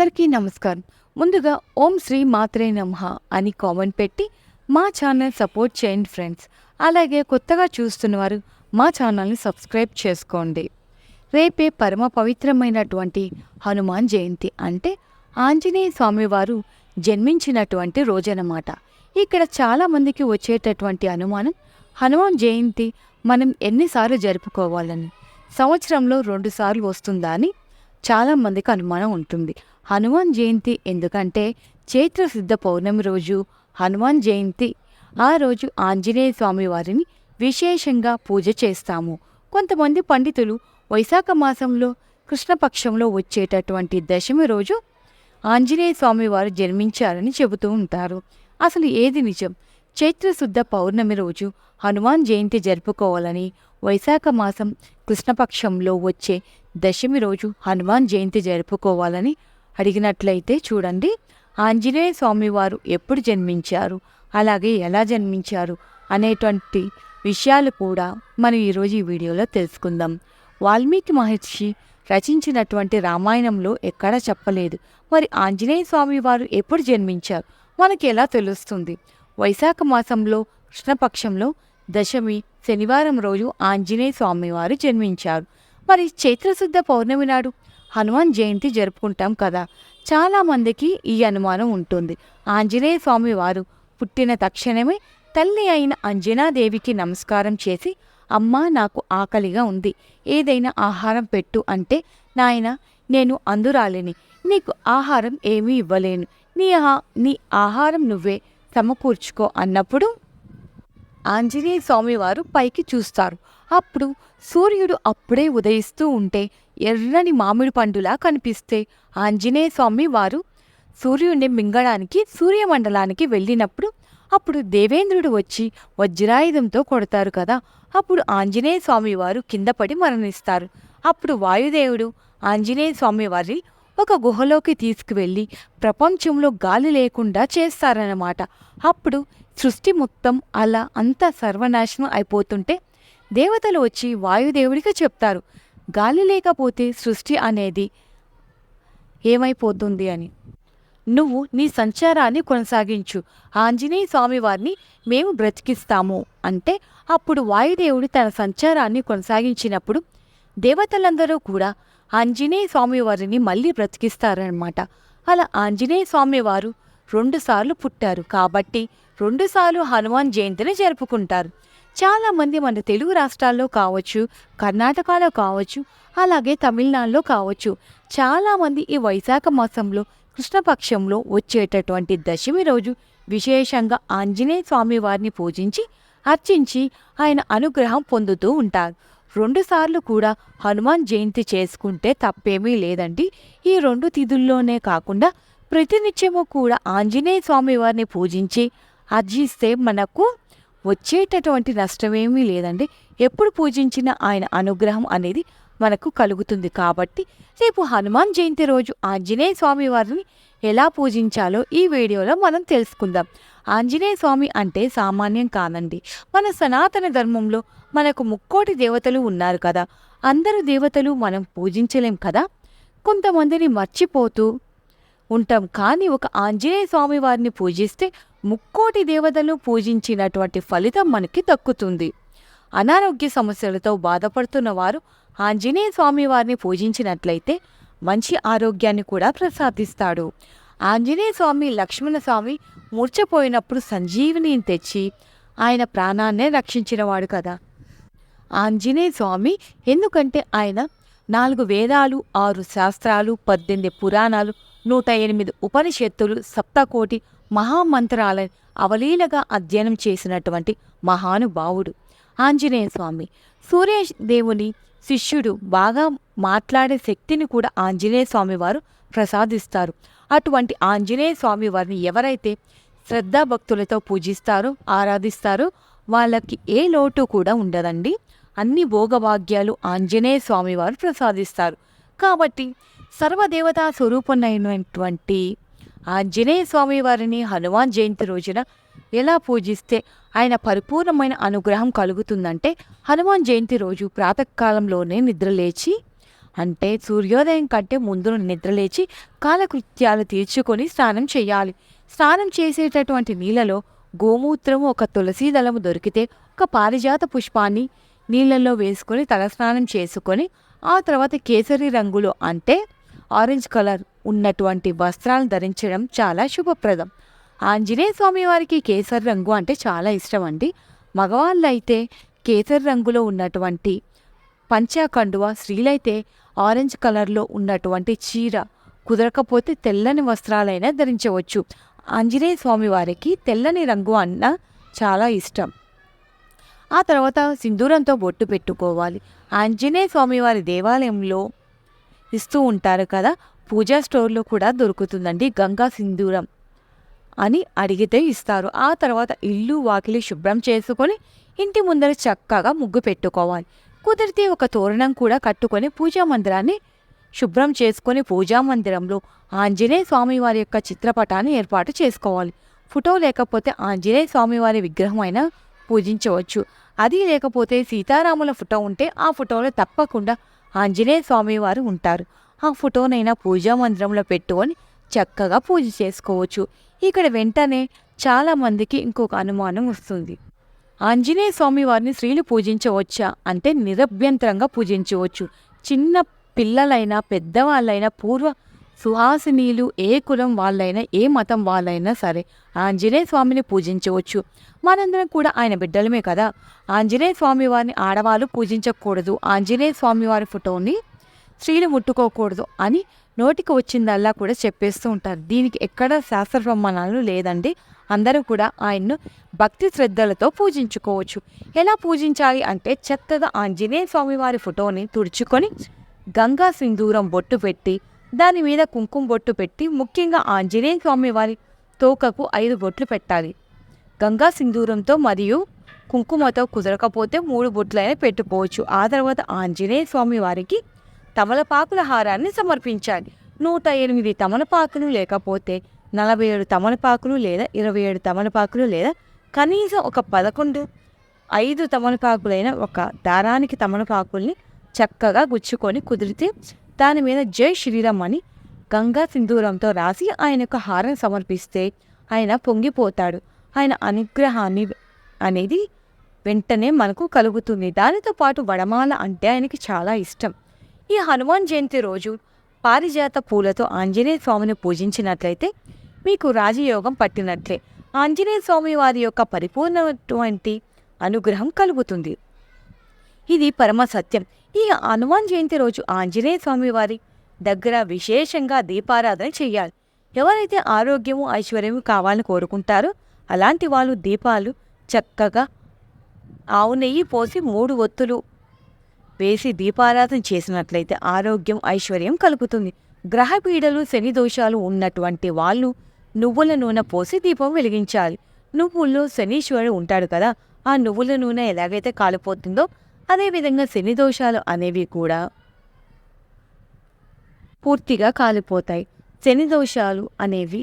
అందరికీ నమస్కారం. ముందుగా ఓం శ్రీ మాత్రే నమః అని కామెంట్ పెట్టి మా ఛానల్ సపోర్ట్ చేయండి ఫ్రెండ్స్. అలాగే కొత్తగా చూస్తున్నవారు మా ఛానల్ని సబ్స్క్రైబ్ చేసుకోండి. రేపే పరమ పవిత్రమైనటువంటి హనుమాన్ జయంతి, అంటే ఆంజనేయ స్వామివారు జన్మించినటువంటి రోజనమాట. ఇక్కడ చాలామందికి వచ్చేటటువంటి అనుమానం, హనుమాన్ జయంతి మనం ఎన్నిసార్లు జరుపుకోవాలని, సంవత్సరంలో 2 సార్లు వస్తుందా అని చాలామందికి అనుమానం ఉంటుంది. హనుమాన్ జయంతి ఎందుకంటే చైత్రశుద్ధ పౌర్ణమి రోజు హనుమాన్ జయంతి. ఆ రోజు ఆంజనేయ స్వామి వారిని విశేషంగా పూజ చేస్తాము. కొంతమంది పండితులు వైశాఖ మాసంలో కృష్ణపక్షంలో వచ్చేటటువంటి దశమి రోజు ఆంజనేయ స్వామి వారు జన్మించారని చెబుతూ ఉంటారు. అసలు ఏది నిజం? చైత్రశుద్ధ పౌర్ణమి రోజు హనుమాన్ జయంతి జరుపుకోవాలని, వైశాఖ మాసం కృష్ణపక్షంలో వచ్చే దశమి రోజు హనుమాన్ జయంతి జరుపుకోవాలని అడిగినట్లయితే చూడండి, ఆంజనేయ స్వామి వారు ఎప్పుడు జన్మించారు, అలాగే ఎలా జన్మించారు అనేటువంటి విషయాలు కూడా మనం ఈరోజు ఈ వీడియోలో తెలుసుకుందాం. వాల్మీకి మహర్షి రచించినటువంటి రామాయణంలో ఎక్కడా చెప్పలేదు. మరి ఆంజనేయ స్వామి వారు ఎప్పుడు జన్మించారు మనకి ఎలా తెలుస్తుంది? వైశాఖ మాసంలో కృష్ణపక్షంలో దశమి శనివారం రోజు ఆంజనేయ స్వామి వారు జన్మించారు. మరి చైత్రశుద్ధ పౌర్ణమి నాడు హనుమాన్ జయంతి జరుపుకుంటాం కదా. చాలామందికి ఈ అనుమానం ఉంటుంది. ఆంజనేయ స్వామి వారు పుట్టిన తక్షణమే తల్లి అయిన అంజనాదేవికి నమస్కారం చేసి, అమ్మా నాకు ఆకలిగా ఉంది, ఏదైనా ఆహారం పెట్టు అంటే, నాయన నేను అందురాలిని, నీకు ఆహారం ఏమీ ఇవ్వలేను, నీ ఆహారం నువ్వే సమకూర్చుకో అన్నప్పుడు ఆంజనేయ స్వామి వారు పైకి చూస్తారు. అప్పుడు సూర్యుడు అప్పుడే ఉదయిస్తూ ఉంటే ఎర్రని మామిడి పండులా కనిపిస్తే ఆంజనేయ స్వామి వారు సూర్యుడిని మింగడానికి సూర్యమండలానికి వెళ్ళినప్పుడు అప్పుడు దేవేంద్రుడు వచ్చి వజ్రాయుధంతో కొడతారు కదా. అప్పుడు ఆంజనేయ స్వామి వారు కింద పడి మరణిస్తారు. అప్పుడు వాయుదేవుడు ఆంజనేయ స్వామి వారి ఒక గుహలోకి తీసుకువెళ్ళి ప్రపంచంలో గాలి లేకుండా చేస్తారన్నమాట. అప్పుడు సృష్టి మొత్తం అలా అంతా సర్వనాశనం అయిపోతుంటే దేవతలు వచ్చి వాయుదేవుడికి చెప్తారు, గాలి లేకపోతే సృష్టి అనేది ఏమైపోతుంది అని. నువ్వు నీ సంచారాన్ని కొనసాగించు, ఆంజనేయ స్వామి వారిని మేము బ్రతికిస్తాము అంటే అప్పుడు వాయుదేవుడు తన సంచారాన్ని కొనసాగించినప్పుడు దేవతలందరూ కూడా ఆంజనేయ స్వామి వారిని మళ్ళీ బ్రతికిస్తారనమాట. అలా ఆంజనేయ స్వామి వారు 2 సార్లు పుట్టారు కాబట్టి 2 సార్లు హనుమాన్ జయంతిని జరుపుకుంటారు. చాలామంది మన తెలుగు రాష్ట్రాల్లో కావచ్చు, కర్ణాటకలో కావచ్చు, అలాగే తమిళనాడులో కావచ్చు, చాలామంది ఈ వైశాఖ మాసంలో కృష్ణపక్షంలో వచ్చేటటువంటి దశమి రోజు విశేషంగా ఆంజనేయ స్వామి వారిని పూజించి అర్చించి ఆయన అనుగ్రహం పొందుతూ ఉంటారు. 2 సార్లు కూడా హనుమాన్ జయంతి చేసుకుంటే తప్పేమీ లేదండి. ఈ 2 తిథుల్లోనే కాకుండా ప్రతినిత్యము కూడా ఆంజనేయ స్వామి వారిని పూజించి అర్జిస్తే మనకు వచ్చేటటువంటి నష్టమేమీ లేదండి. ఎప్పుడు పూజించినా ఆయన అనుగ్రహం అనేది మనకు కలుగుతుంది. కాబట్టి రేపు హనుమాన్ జయంతి రోజు ఆంజనేయ స్వామి వారిని ఎలా పూజించాలో ఈ వీడియోలో మనం తెలుసుకుందాం. ఆంజనేయ స్వామి అంటే సామాన్యం కాదండి. మన సనాతన ధర్మంలో మనకు 3 దేవతలు ఉన్నారు కదా. అందరు దేవతలు మనం పూజించలేం కదా, కొంతమందిని మర్చిపోతూ ఉంటాం. కానీ ఒక ఆంజనేయ స్వామి వారిని పూజిస్తే 3 దేవతలు పూజించినటువంటి ఫలితం మనకి దక్కుతుంది. అనారోగ్య సమస్యలతో బాధపడుతున్న వారు ఆంజనేయ స్వామి వారిని పూజించినట్లయితే మంచి ఆరోగ్యాన్ని కూడా ప్రసాదిస్తాడు. ఆంజనేయ స్వామి లక్ష్మణ స్వామి మూర్ఛపోయినప్పుడు సంజీవిని తెచ్చి ఆయన ప్రాణాన్నే రక్షించినవాడు కదా. ఆంజనేయ స్వామి ఎందుకంటే ఆయన 4 వేదాలు, 6 శాస్త్రాలు, 18 పురాణాలు, 108 ఉపనిషత్తులు, సప్తకోటి మహామంత్రాలను అవలీలగా అధ్యయనం చేసినటువంటి మహానుభావుడు ఆంజనేయ స్వామి. సూర్యదేవుని శిష్యుడు, బాగా మాట్లాడే శక్తిని కూడా ఆంజనేయ స్వామి వారు ప్రసాదిస్తారు. అటువంటి ఆంజనేయ స్వామి వారిని ఎవరైతే శ్రద్ధాభక్తులతో పూజిస్తారో, ఆరాధిస్తారో వాళ్ళకి ఏ లోటు కూడా ఉండదండి. అన్ని భోగభాగ్యాలు ఆంజనేయ స్వామి వారు ప్రసాదిస్తారు. కాబట్టి సర్వదేవతా స్వరూపమైనటువంటి ఆంజనేయ స్వామి వారిని హనుమాన్ జయంతి రోజున ఎలా పూజిస్తే ఆయన పరిపూర్ణమైన అనుగ్రహం కలుగుతుందంటే, హనుమాన్ జయంతి రోజు ప్రాతకాలంలోనే నిద్రలేచి అంటే సూర్యోదయం కంటే ముందు నిద్రలేచి కాలకృత్యాలు తీర్చుకొని స్నానం చేయాలి. స్నానం చేసేటటువంటి నీళ్ళలో గోమూత్రము, ఒక తులసి దళము దొరికితే ఒక పారిజాత పుష్పాన్ని నీళ్ళల్లో వేసుకొని తలస్నానం చేసుకొని ఆ తర్వాత కేసరి రంగులో అంటే ఆరెంజ్ కలర్ ఉన్నటువంటి వస్త్రాలను ధరించడం చాలా శుభప్రదం. ఆంజనేయ స్వామి వారికి కేసరి రంగు అంటే చాలా ఇష్టం అండి. మగవాళ్ళు అయితే కేసరి రంగులో ఉన్నటువంటి పంచకండువ, స్త్రీలైతే ఆరెంజ్ కలర్లో ఉన్నటువంటి చీర, కుదరకపోతే తెల్లని వస్త్రాలైనా ధరించవచ్చు. ఆంజనేయ స్వామి వారికి తెల్లని రంగు అన్న చాలా ఇష్టం. ఆ తర్వాత సింధూరంతో బొట్టు పెట్టుకోవాలి. ఆంజనేయ స్వామి వారి దేవాలయంలో ఇస్తూ ఉంటారు కదా, పూజా స్టోర్లో కూడా దొరుకుతుందండి గంగా సింధూరం అని అడిగితే ఇస్తారు. ఆ తర్వాత ఇల్లు వాకిలి శుభ్రం చేసుకొని ఇంటి ముందర చక్కగా ముగ్గు పెట్టుకోవాలి. కుదిరితే ఒక తోరణం కూడా కట్టుకొని పూజా మందిరాన్ని శుభ్రం చేసుకొని పూజా మందిరంలో ఆంజనేయ స్వామి వారి యొక్క చిత్రపటాన్ని ఏర్పాటు చేసుకోవాలి. ఫోటో లేకపోతే ఆంజనేయ స్వామి వారి విగ్రహం అయినా పూజించవచ్చు. అది లేకపోతే సీతారాముల ఫోటో ఉంటే ఆ ఫోటోలో తప్పకుండా ఆంజనేయ స్వామి వారు ఉంటారు. ఆ ఫోటోనైనా పూజా మందిరంలో పెట్టుకొని చక్కగా పూజ చేసుకోవచ్చు. ఇక్కడ వెంటనే చాలామందికి ఇంకొక అనుమానం వస్తుంది. ఆంజనేయ స్వామి వారిని స్త్రీలు పూజించవచ్చా అంటే నిరభ్యంతరంగా పూజించవచ్చు. చిన్న పిల్లలైనా పెద్దవాళ్ళైనా పూర్వ సుహాసినీలు ఏ కులం వాళ్ళైనా ఏ మతం వాళ్ళైనా సరే ఆంజనేయ స్వామిని పూజించవచ్చు. మనందరం కూడా ఆయన బిడ్డలమే కదా. ఆంజనేయ స్వామి వారిని ఆడవాళ్ళు పూజించకూడదు, ఆంజనేయ స్వామి వారి ఫోటోని స్త్రీలు ముట్టుకోకూడదు అని నోటికి వచ్చిందల్లా కూడా చెప్పేస్తూ ఉంటారు. దీనికి ఎక్కడ శాస్త్ర ప్రమాణాలు లేదండి. అందరూ కూడా ఆయన్ను భక్తి శ్రద్ధలతో పూజించుకోవచ్చు. ఎలా పూజించాలి అంటే చక్కగా ఆంజనేయ స్వామి వారి ఫోటోని తుడుచుకొని గంగా సింధూరం బొట్టు పెట్టి దాని మీద కుంకుమ బొట్టు పెట్టి ముఖ్యంగా ఆంజనేయ స్వామి వారి తోకకు 5 బొట్లు పెట్టాలి. గంగా సింధూరంతో మరియు కుంకుమతో కుదరకపోతే 3 బొట్లైనా పెట్టుకోవచ్చు. ఆ తర్వాత ఆంజనేయ స్వామి వారికి తమలపాకుల హారాన్ని సమర్పించాలి. 108 తమలపాకులు లేకపోతే 47 తమలపాకులు లేదా 27 తమలపాకులు లేదా కనీసం ఒక 11 5 తమలపాకులైన ఒక దారానికి తమలపాకుల్ని చక్కగా గుచ్చుకొని కుదిరితే దాని మీద జై శ్రీరామ్ అని గంగా సింధూరంతో రాసి ఆయనకు హారం సమర్పిస్తే ఆయన పొంగిపోతాడు. ఆయన అనుగ్రహాన్ని అనేది వెంటనే మనకు కలుగుతుంది. దానితో పాటు వడమాల అంటే ఆయనకి చాలా ఇష్టం. ఈ హనుమాన్ జయంతి రోజు పారిజాత పూలతో ఆంజనేయ స్వామిని పూజించినట్లయితే మీకు రాజయోగం పట్టినట్లే. ఆంజనేయ స్వామి వారి యొక్క పరిపూర్ణటువంటి అనుగ్రహం కలుగుతుంది. ఇది పరమ సత్యం. ఈ హనుమాన్ జయంతి రోజు ఆంజనేయ స్వామి వారి దగ్గర విశేషంగా దీపారాధన చేయాలి. ఎవరైతే ఆరోగ్యము ఐశ్వర్యము కావాలని కోరుకుంటారో అలాంటి వాళ్ళు దీపాలు చక్కగా ఆవు నెయ్యి పోసి 3 ఒత్తులు వేసి దీపారాధన చేసినట్లయితే ఆరోగ్యం ఐశ్వర్యం కలుగుతుంది. గ్రహ పీడలు శని దోషాలు ఉన్నటువంటి వాళ్ళు నువ్వుల నూనె పోసి దీపం వెలిగించాలి. నువ్వుల్లో శనీశ్వరుడు ఉంటాడు కదా, ఆ నువ్వుల నూనె ఎలాగైతే కాలిపోతుందో అదేవిధంగా శని దోషాలు అనేవి కూడా పూర్తిగా కాలిపోతాయి. శని దోషాలు అనేవి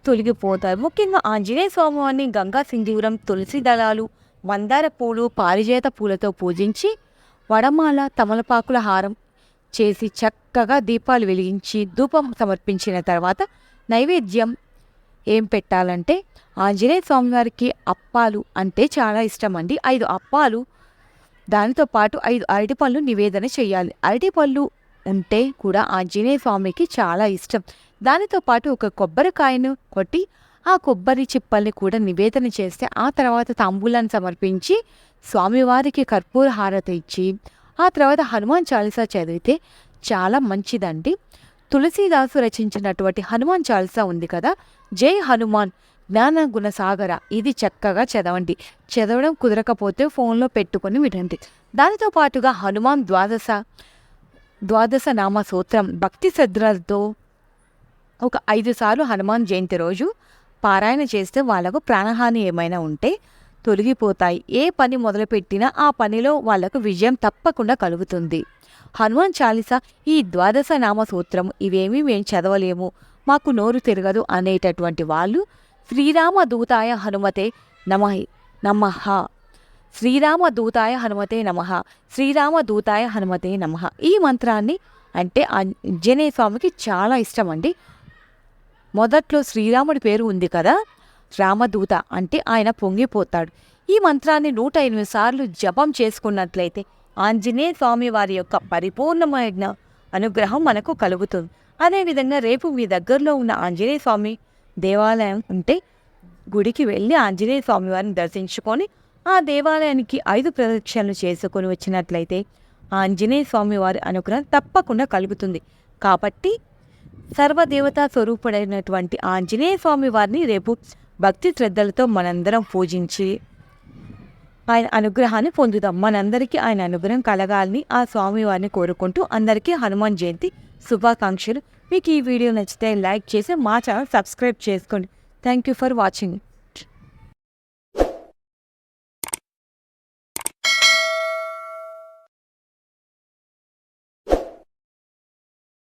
తొలగిపోతాయి. ముఖ్యంగా ఆంజనేయ స్వామివారిని గంగా సింధూరం, తులసి దళాలు, మందార పూలు, పారిజాత పూలతో పూజించి వడమాల, తమలపాకుల హారం చేసి చక్కగా దీపాలు వెలిగించి ధూపం సమర్పించిన తర్వాత నైవేద్యం ఏం పెట్టాలంటే ఆంజనేయ స్వామివారికి అప్పాలు అంటే చాలా ఇష్టం అండి. 5 అప్పాలు, దానితో పాటు 5 అరటిపళ్ళు నివేదన చేయాలి. అరటిపళ్ళు ఉంటే కూడా ఆంజనేయ స్వామికి చాలా ఇష్టం. దానితో పాటు ఒక కొబ్బరికాయను కొట్టి ఆ కొబ్బరి చిప్పల్ని కూడా నివేదన చేస్తే ఆ తర్వాత తాంబూలాన్ని సమర్పించి స్వామివారికి కర్పూర హారతి ఇచ్చి ఆ తర్వాత హనుమాన్ చాలీసా చదివితే చాలా మంచిదండి. తులసీదాసు రచించినటువంటి హనుమాన్ చాలీసా ఉంది కదా, జై హనుమాన్ జ్ఞాన గుణసాగర, ఇది చక్కగా చదవండి. చదవడం కుదరకపోతే ఫోన్లో పెట్టుకొని వినండి. దానితో పాటుగా హనుమాన్ ద్వాదశ నామ సూత్రం భక్తి శ్రద్ధలతో ఒక 5 సార్లు హనుమాన్ జయంతి రోజు పారాయణ చేస్తే వాళ్ళకు ప్రాణహాని ఏమైనా ఉంటే తొలగిపోతాయి. ఏ పని మొదలుపెట్టినా ఆ పనిలో వాళ్లకు విజయం తప్పకుండా కలుగుతుంది. హనుమాన్ చాలీసా, ఈ 12 నామ సూత్రం ఇవేమీ మేము చదవలేము, మాకు నోరు తిరగదు అనేటటువంటి వాళ్ళు శ్రీరామ దూతాయ హనుమతే నమః శ్రీరామదూతాయ హనుమతే నమః, శ్రీరామదూతాయ హనుమతే నమః. ఈ మంత్రాన్ని అంటే ఆంజనేయ స్వామికి చాలా ఇష్టం అండి. మొదట్లో శ్రీరాముడి పేరు ఉంది కదా, రామదూత అంటే ఆయన పొంగిపోతాడు. ఈ మంత్రాన్ని 108 సార్లు జపం చేసుకున్నట్లయితే ఆంజనేయ స్వామి వారి యొక్క పరిపూర్ణమైన అనుగ్రహం మనకు కలుగుతుంది. అదేవిధంగా రేపు మీ దగ్గరలో ఉన్న ఆంజనేయ స్వామి దేవాలయం ఉంటే గుడికి వెళ్ళి ఆంజనేయ స్వామి వారిని దర్శించుకొని ఆ దేవాలయానికి 5 ప్రదక్షిణలు చేసుకొని వచ్చినట్లయితే ఆంజనేయ స్వామి వారి అనుగ్రహం తప్పకుండా కలుగుతుంది. కాబట్టి సర్వదేవతా స్వరూపుడైనటువంటి ఆంజనేయ స్వామి వారిని రేపు భక్తి శ్రద్ధలతో మనందరం పూజించి ఆయన అనుగ్రహాన్ని పొందుదాం. మనందరికీ ఆయన అనుగ్రహం కలగాలని ఆ స్వామి వారిని కోరుకుంటూ అందరికీ హనుమాన్ జయంతి శుభాకాంక్షలు. మీకు ఈ వీడియో నచ్చితే లైక్ చేసి మా ఛానల్ సబ్స్క్రైబ్ చేసుకోండి. Thank you for watching.